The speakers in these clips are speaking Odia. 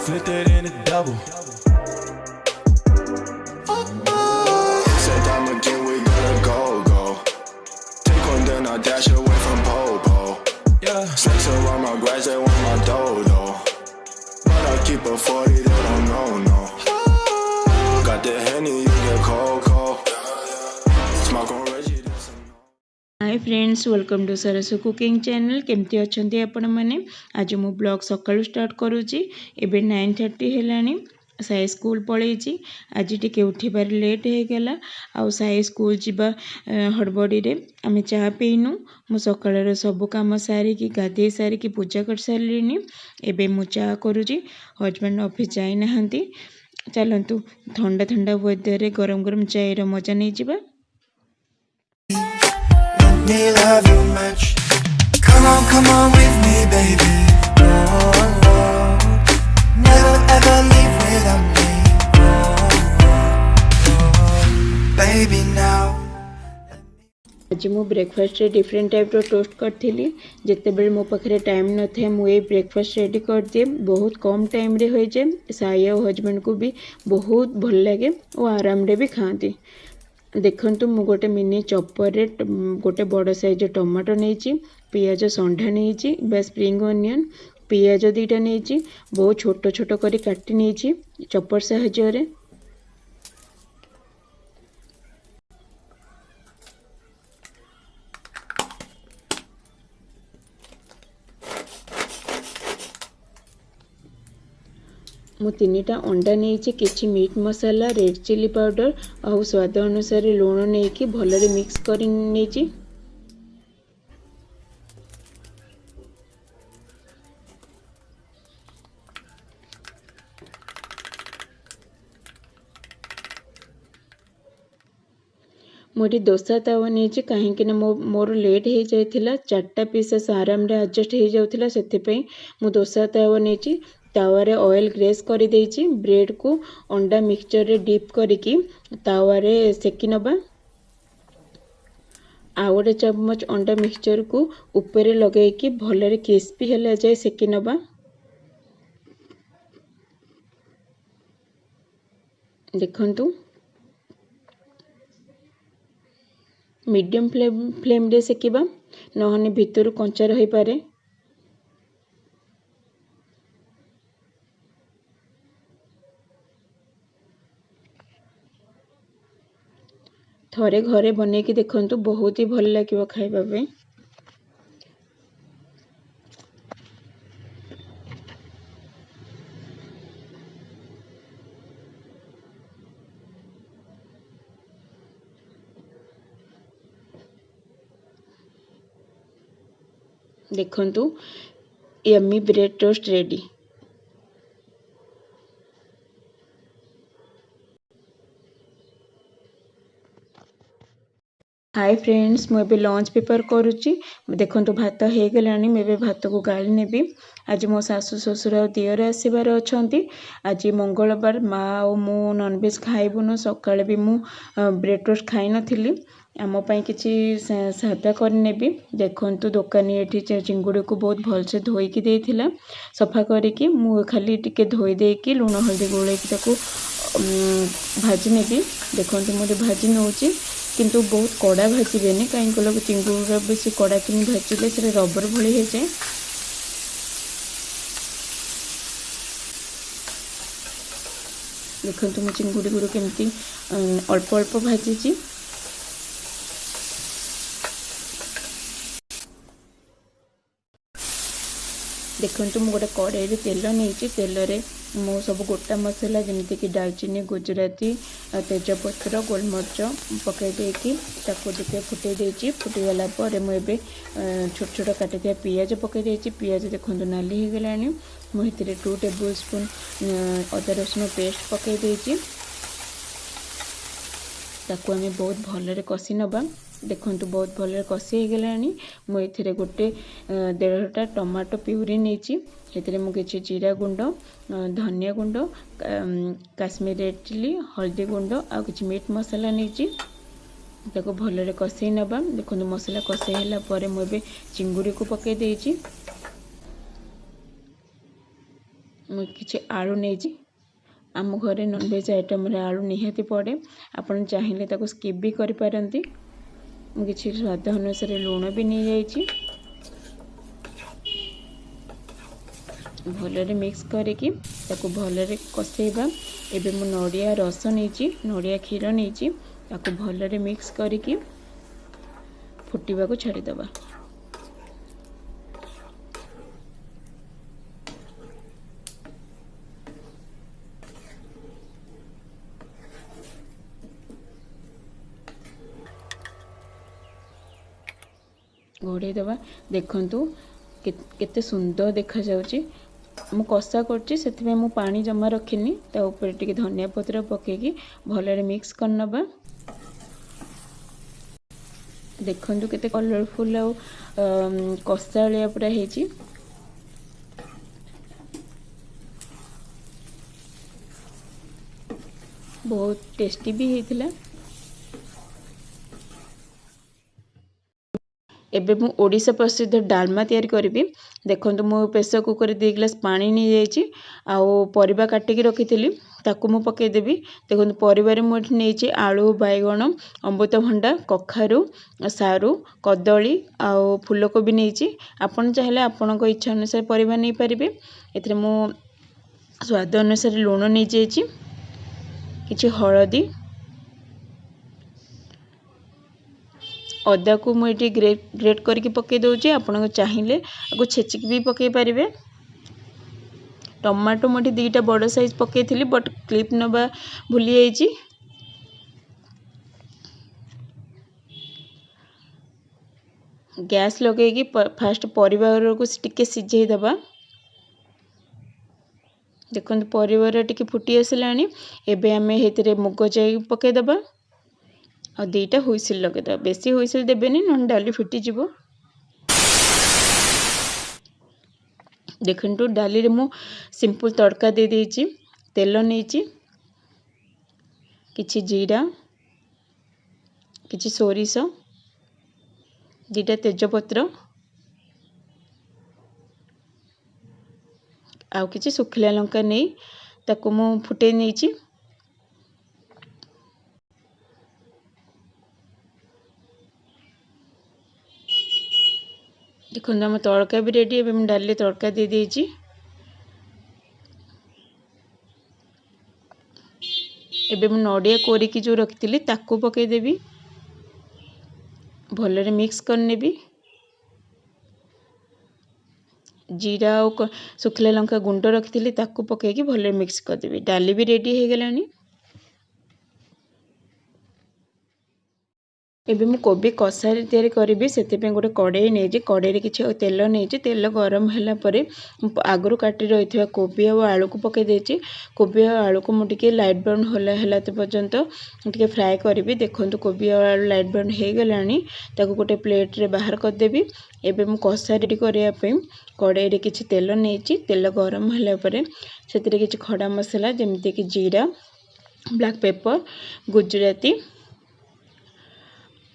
flipped it in a double. Said time again, we gotta go. Take one, then I dash away from Popo. Yeah, snakes around my grass, they want my dodo. But I keep a 40, they don't know, no. Got the Henny, you get cold. Smoke on Reggie, this and hi friends, welcome to Saras cooking channel. केमती अच्छे आपण मैंने? आज मु ब्लॉग सकाळु स्टार्ट करुँची। एबे 9:30 हेलानी। साई स्कूल पलैची। आज टिके उठिबार लेट हो गला। आउ साई स्कूल जीवा हड़बड़ी रे आमे चाह पीनु। मु सकाळर सब काम सारिकी गाधे सारिकी पूजा कर सारिलिनी। एबे मु चाह करुँची। हजबैंड ऑफिस जाई नाहंती। चलंतु ठंडा ठंडा वेदर रे गरम गरम चाय रो मजा नहीं जीवा। Me love you much. Come on with me, baby. Oh, never ever leave without me. Baby now. आज मु ब्रेकफास्ट रे डिफरेंट टाइप रो टोस्ट करथिली। जेते बेल मो पाखरे टाइम न थे मु ए ब्रेकफास्ट रेडी कर दिए। बहुत कम टाइम रे होई जे। साई और हस्बैंड को भी बहुत भल लगे और आराम रे भी खाती। देखंतु मु गोटे मिनी चॉपर रे गोटे बड़ साइज टमाटो नहीं, पियाज संढा नहीं, बा स्प्रिंग अनियन पियाज दीटा नहीं, बहुत छोट छोट करी काटी नहीं चॉपर साहाय्य। मु 3टा अंडा नहीं, किछि मीट मसाला, रेड चिली पाउडर और स्वाद अनुसार लुण नहीं कि भलरे मिक्स कर नहीं। मोटी दोसा तावा नहीं कहीं मोर लेट हो जाता। 4टा पीसेस आराम रे एडजस्ट हो जाता से मु दोसा तावा नहीं। तावारे ऑयल ग्रेस कर देछि। ब्रेड को अंडा मिक्सचर रे डिप करिकी तावारे सेकी नबा। आ गोटे चम्मच अंडा मिक्सचर को ऊपर लगेकी भलरे क्रिस्पी होला जाए सेकी नबा। देखंतु मीडियम फ्लेम रे सेकिबा, नहने भितर कंचा रही पारे। थरे घरे बने की देखंतु बहुत ही भल लगे खाइबा पे। देखंतु yummy bread toast ready. Hi friends, मुझे लंच प्रिपेयर करुच्ची। देखो भात हो गलानी। मुझे भात को गाली नेबी। आज मो सासु ससुर और दियर आसबार अच्छा। आज मंगलवार माँ और मु नॉनवेज खाइबुनु। सकाଳେ भी मु ब्रेड टोस्ट खाई नथिली। आम किसी सादा करनेबी। देखंतु दुकानी एठी चिंगुड़ी को बहुत भलसे धोईकी देथिला। सफा करिकी मु खाली टिके धोई देकी लुण हल्दी गोलेकी ताको भाजी नेबी। देखंतु मुझे भाजी नौची किंतु बहुत कड़ा भाजबेनि कहीं कहल चिंगुड़ बेसी कड़ा कि भाजिले से रबर भली हो जाए। देखो मु चिंगुड़ी गुड़ केमती अल्प अल्प भाजी। देखो मु गोटे कड़ाई तेल नहीं। तेल रे मु सब गोटा मसला जमीती कि डालचीनी, गुजराती, तेजपत्र, गोलमरीच पकई देकी टिके फुटे देची। फुटीगला मुझे छोट छोट काटी दिया पियाज पकई देची। पियाज देखो नाली हो गलानी। मुझे 2 टेबल स्पून अदा रसुण पेस्ट पकई देची। ताकू आम बहुत भलरे कषि नबा। देखंतु बहुत भलरे कषि हो गलानी। मुझे गोटे 1.5टा टमाटो प्यूरी नहीं। मु किछि जीरा गुंड, धनिया गुंड, काश्मीरी रेड चिली, हल्दी गुंड आ किछि मीट मसाला नहीं। ताको भलरे कषि नबा। देखंतु मसला कषि होला परे मु चिंगुड़ी को पकई देछि। ମୁଁ କିଛି ଆଳୁ ନେଇଛି। ଆମ ଘରେ ନନଭେଜ୍ ଆଇଟମ୍ରେ ଆଳୁ ନିହାତି ପଡ଼େ, ଆପଣ ଚାହିଁଲେ ତାକୁ ସ୍କିପ୍ ବି କରିପାରନ୍ତି। ମୁଁ କିଛି ସ୍ୱାଦ ଅନୁସାରେ ଲୁଣ ବି ନେଇଯାଇଛି। ଭଲରେ ମିକ୍ସ କରିକି ତାକୁ ଭଲରେ କଷେଇବା। ଏବେ ମୁଁ ନଡ଼ିଆ ରସ ନେଇଛି, ନଡ଼ିଆ କ୍ଷୀର ନେଇଛି, ତାକୁ ଭଲରେ ମିକ୍ସ କରିକି ଫୁଟିବାକୁ ଛାଡ଼ିଦେବା। ଘୋଡ଼େଇ ଦେବା। ଦେଖନ୍ତୁ କେତେ ସୁନ୍ଦର ଦେଖାଯାଉଛି। ମୁଁ କଷା କରୁଛି, ସେଥିପାଇଁ ମୁଁ ପାଣି ଜମା ରଖିନି। ତା ଉପରେ ଟିକେ ଧନିଆ ପତ୍ର ପକେଇକି ଭଲରେ ମିକ୍ସ କରିନେବା। ଦେଖନ୍ତୁ କେତେ କଲରଫୁଲ୍ ଆଉ କଷାଳିଆ ପୁରା ହେଇଛି। ବହୁତ ଟେଷ୍ଟି ବି ହେଇଥିଲା। ଏବେ ମୁଁ ଓଡ଼ିଶା ପ୍ରସିଦ୍ଧ ଡାଲମା ତିଆରି କରିବି। ଦେଖନ୍ତୁ ମୁଁ ପ୍ରେସର କୁକରରେ 2 ଗ୍ଲାସ୍ ପାଣି ନେଇଯାଇଛି, ଆଉ ପରିବା କାଟିକି ରଖିଥିଲି ତାକୁ ମୁଁ ପକାଇଦେବି। ଦେଖନ୍ତୁ ପରିବାରେ ମୁଁ ଏଠି ନେଇଛି ଆଳୁ, ବାଇଗଣ, ଅମୃତଭଣ୍ଡା, କଖାରୁ, ସାରୁ, କଦଳୀ ଆଉ ଫୁଲକୋବି ନେଇଛି। ଆପଣ ଚାହିଁଲେ ଆପଣଙ୍କ ଇଚ୍ଛା ଅନୁସାରେ ପରିବା ନେଇପାରିବେ। ଏଥିରେ ମୁଁ ସ୍ୱାଦ ଅନୁସାରେ ଲୁଣ ନେଇଯାଇଛି, କିଛି ହଳଦୀ, ଅଦାକୁ ମୁଁ ଏଠି ଗ୍ରେଟ୍ କରିକି ପକାଇ ଦେଉଛି। ଆପଣଙ୍କ ଚାହିଁଲେ ଆକୁ ଛେଚିକି ବି ପକାଇ ପାରିବେ। ଟମାଟୋ ମୁଁ ଏଠି 2ଟା ବଡ଼ ସାଇଜ୍ ପକାଇଥିଲି, ବଟ୍ କ୍ଲିପ୍ ନେବା ଭୁଲି ଯାଇଛି। ଗ୍ୟାସ୍ ଲଗାଇକି ଫାଷ୍ଟ ପରିବାକୁ ଟିକେ ସିଝେଇ ଦେବା। ଦେଖନ୍ତୁ ପରିବାର ଟିକେ ଫୁଟି ଆସିଲାଣି। ଏବେ ଆମେ ସେଥିରେ ମୁଗ ଯାଇ ପକାଇଦେବା ଆଉ 2ଟା ହୁଇସିଲ୍ ଲଗାଇଦେବା। ବେଶୀ ହୁଇସିଲ୍ ଦେବେନି, ନହେଲେ ଡାଲି ଫିଟିଯିବ। ଦେଖନ୍ତୁ ଡାଲିରେ ମୁଁ ସିମ୍ପଲ୍ ତଡ଼କା ଦେଇଦେଇଛି। ତେଲ ନେଇଛି, କିଛି ଜିରା, କିଛି ସୋରିଷ, 2ଟା ତେଜପତ୍ର ଆଉ କିଛି ଶୁଖିଲା ଲଙ୍କା ନେଇ ତାକୁ ମୁଁ ଫୁଟେଇ ନେଇଛି। ଦେଖନ୍ତୁ ଆମ ତଡ଼କା ବି ରେଡ଼ି। ଏବେ ମୁଁ ଡାଲିରେ ତଡ଼କା ଦେଇଦେଇଛି। ଏବେ ମୁଁ ନଡ଼ିଆ କୋରିକି ଯେଉଁ ରଖିଥିଲି ତାକୁ ପକାଇଦେବି, ଭଲରେ ମିକ୍ସ କରିନେବି। ଜିରା ଆଉ ଶୁଖିଲା ଲଙ୍କା ଗୁଣ୍ଡ ରଖିଥିଲି ତାକୁ ପକାଇକି ଭଲରେ ମିକ୍ସ କରିଦେବି। ଡାଲି ବି ରେଡ଼ି ହେଇଗଲାଣି। ଏବେ ମୁଁ କୋବି କଷା ତିଆରି କରିବି, ସେଥିପାଇଁ ଗୋଟେ କଡ଼େଇ ନେଇଛି। କଡ଼େଇରେ କିଛି ତେଲ ନେଇଛି। ତେଲ ଗରମ ହେଲା ପରେ ଆଗରୁ କାଟି ରହିଥିବା କୋବି ଆଉ ଆଳୁକୁ ପକାଇ ଦେଇଛି। କୋବି ଆଉ ଆଳୁକୁ ମୁଁ ଟିକେ ଲାଇଟ୍ ବ୍ରାଉନ୍ ହେଲା ପର୍ଯ୍ୟନ୍ତ ଟିକେ ଫ୍ରାଏ କରିବି। ଦେଖନ୍ତୁ କୋବି ଆଉ ଆଳୁ ଲାଇଟ୍ ବ୍ରାଉନ୍ ହେଇଗଲାଣି, ତାକୁ ଗୋଟେ ପ୍ଲେଟ୍ରେ ବାହାର କରିଦେବି। ଏବେ ମୁଁ କଷା ରେଡ଼ି କରିବା ପାଇଁ କଡ଼େଇରେ କିଛି ତେଲ ନେଇଛି। ତେଲ ଗରମ ହେଲା ପରେ ସେଥିରେ କିଛି ଖଡ଼ା ମସଲା ଯେମିତିକି ଜିରା, ବ୍ଲାକ୍ ପେପର, ଗୁଜୁରାତି,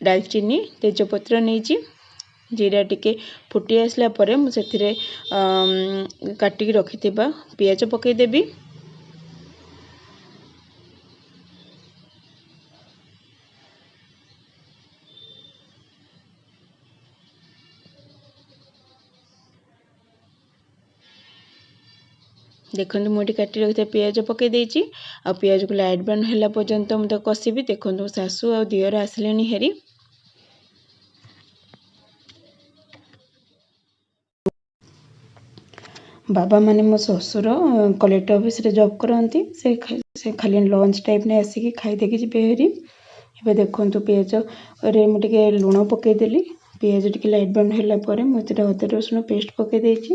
ଡାଲଚିନି, ତେଜପତ୍ର ନେଇଛି। ଜିରା ଟିକେ ଫୁଟି ଆସିଲା ପରେ ମୁଁ ସେଥିରେ କାଟିକି ରଖିଥିବା ପିଆଜ ପକାଇଦେବି। ଦେଖନ୍ତୁ ମୁଁ ଏଠି କାଟି ରଖିଥିବା ପିଆଜ ପକାଇ ଦେଇଛି, ଆଉ ପିଆଜକୁ ଲାଇଟ୍ ବ୍ରାଉନ୍ ହେଲା ପର୍ଯ୍ୟନ୍ତ ମୁଁ ତାକୁ କଷିବି। ଦେଖନ୍ତୁ ଶାଶୁ ଆଉ ଦିଅର ଆସିଲେଣି ହେରି। ବାବା ମାନେ ମୋ ଶ୍ୱଶୁର କଲେକ୍ଟର ଅଫିସରେ ଜବ୍ କରନ୍ତି। ସେ ଖାଲି ଲଞ୍ଚ ଟାଇମ୍ରେ ଆସିକି ଖାଇଦେଇକି ଯିବେ ହେରି। ଏବେ ଦେଖନ୍ତୁ ପିଆଜରେ ମୁଁ ଟିକେ ଲୁଣ ପକାଇଦେଲି। ପିଆଜ ଟିକେ ଲାଇଟ୍ ବ୍ରାଉନ୍ ହେଲା ପରେ ମୁଁ ଏଥିରେ ଅଦା ରସୁଣ ପେଷ୍ଟ ପକାଇ ଦେଇଛି,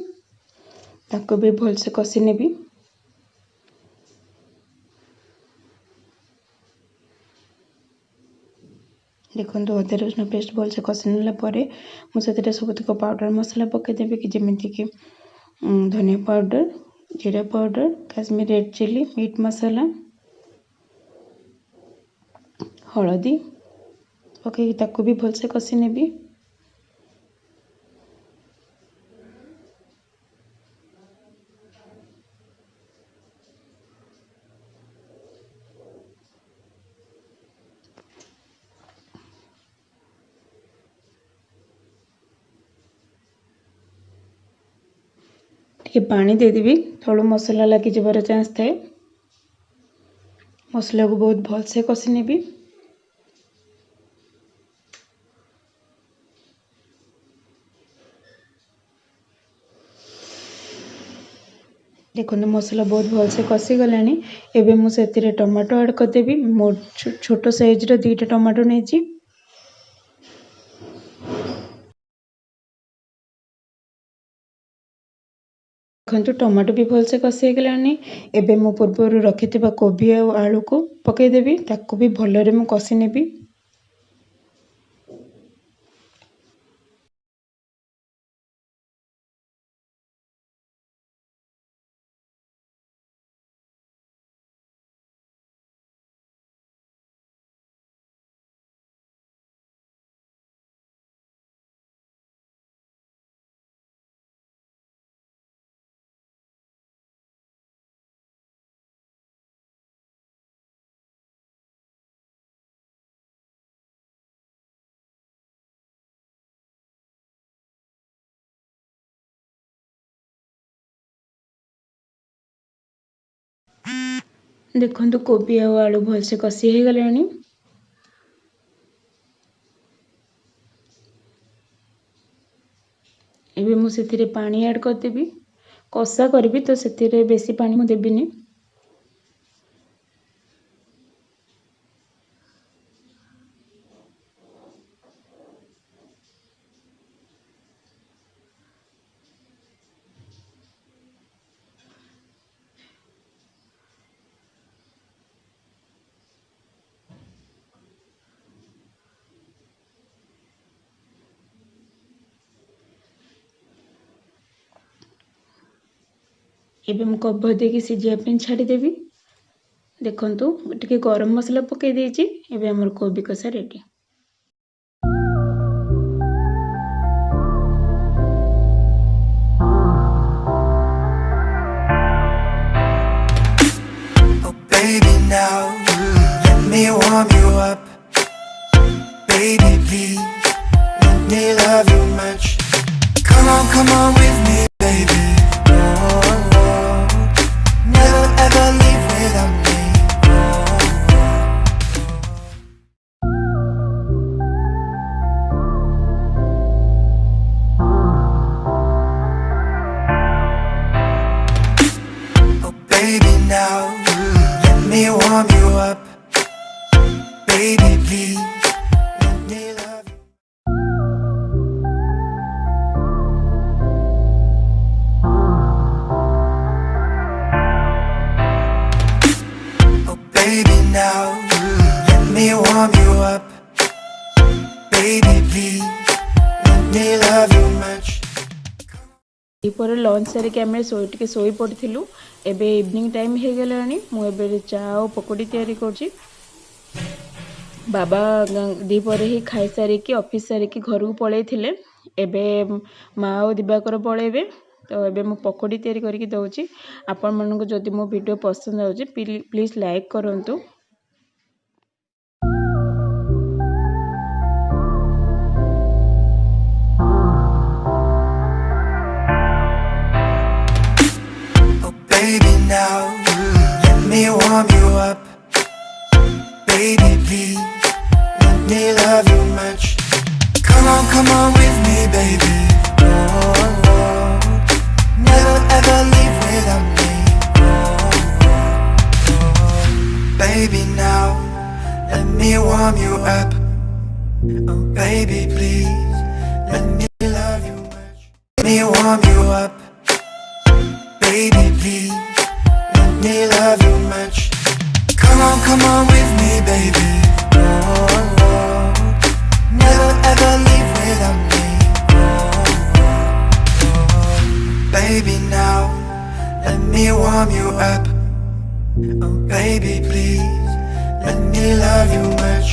ତାକୁ ବି ଭଲସେ କଷି ନେବି। ଦେଖନ୍ତୁ ଅଦା ରସୁଣ ପେଷ୍ଟ ଭଲସେ କଷି ନେଲା ପରେ ମୁଁ ସେଥିରେ ସବୁତକ ପାଉଡ଼ର ମସଲା ପକାଇଦେବି, କି ଯେମିତିକି ଧନିଆ ପାଉଡ଼ର, ଜିରା powder, Kashmir red chilli, meat masala, ହଳଦୀ ପକାଇକି ତାକୁ ବି ଭଲସେ କଷି ନେବି। ଟିକେ ପାଣି ଦେଇଦେବି, ତଳୁ ମସଲା ଲାଗିଯିବାର ଚାନ୍ସ ଥାଏ। ମସଲାକୁ ବହୁତ ଭଲସେ କଷି ନେବି। ଦେଖନ୍ତୁ ମସଲା ବହୁତ ଭଲସେ କଷିଗଲାଣି। ଏବେ ମୁଁ ସେଥିରେ ଟମାଟୋ ଆଡ଼୍ କରିଦେବି। ମୋ ଛୋଟ ସାଇଜ୍ର 2ଟା ଟମାଟୋ ନେଇଛି। ଦେଖନ୍ତୁ ଟମାଟୋ ବି ଭଲସେ କଷି ହେଇଗଲାଣି। ଏବେ ମୁଁ ପୂର୍ବରୁ ରଖିଥିବା କୋବି ଆଉ ଆଳୁକୁ ପକାଇଦେବି, ତାକୁ ବି ଭଲରେ ମୁଁ କଷି ନେବି। ଦେଖନ୍ତୁ କୋବି ଆଉ ଆଳୁ ଭଲସେ କଷି ହେଇଗଲାଣି। ଏବେ ମୁଁ ସେଥିରେ ପାଣି ଆଡ଼୍ କରିଦେବି। କଷା କରିବି ତ ସେଥିରେ ବେଶୀ ପାଣି ମୁଁ ଦେବିନି। ଏବେ ମୁଁ କଭର୍ ଦେଇକି ସିଝିବା ପାଇଁ ଛାଡ଼ିଦେବି। ଦେଖନ୍ତୁ ଟିକେ ଗରମ ମସଲା ପକାଇ ଦେଇଛି। ଏବେ ଆମର କୋବି କଷା ready. Oh baby now, let me warm you up. Baby please, let me love you much. Come on with me baby. Oh, oh. Never ever leave without me. Oh baby now, let me warm you up. Baby please, let me love you. Oh baby now, let me warm you up. Baby please, let me love you much. ଏହିପରେ ଲଞ୍ଚ ସାରିକି ଆମେ ଟିକେ ଶୋଇ ପଡ଼ିଥିଲୁ। ଏବେ ଇଭିନିଂ ଟାଇମ୍ ହେଇଗଲାଣି। ମୁଁ ଏବେ ଚା ଆଉ ପକୁଡ଼ି ତିଆରି କରୁଛି। ବାବା ଦ୍ୱିପହରେ ହିଁ ଖାଇସାରିକି ଅଫିସ୍ ସାରିକି ଘରକୁ ପଳେଇଥିଲେ। ଏବେ ମା ଆଉ ଦିବାକର ପଳେଇବେ। ତ ଏବେ ମୁଁ ପକୁଡ଼ି ତିଆରି କରିକି ଦେଉଛି। ଆପଣମାନଙ୍କୁ ଯଦି ମୋ ଭିଡ଼ିଓ ପସନ୍ଦ ହେଉଛି ପ୍ଲିଜ୍ ଲାଇକ୍ କରନ୍ତୁ। Oh baby now, let me warm you up. Baby please, let me love you much. Come on with me baby. Oh, oh. Never ever leave without me. Oh, oh. Baby now, let me warm you up. Oh baby please, let me love you much. Let me warm you up. Baby please, let me love you much. Come on with me baby. Oh, oh. Never ever leave without me. Oh, oh. Baby now, let me warm you up. Oh baby please, let me love you much.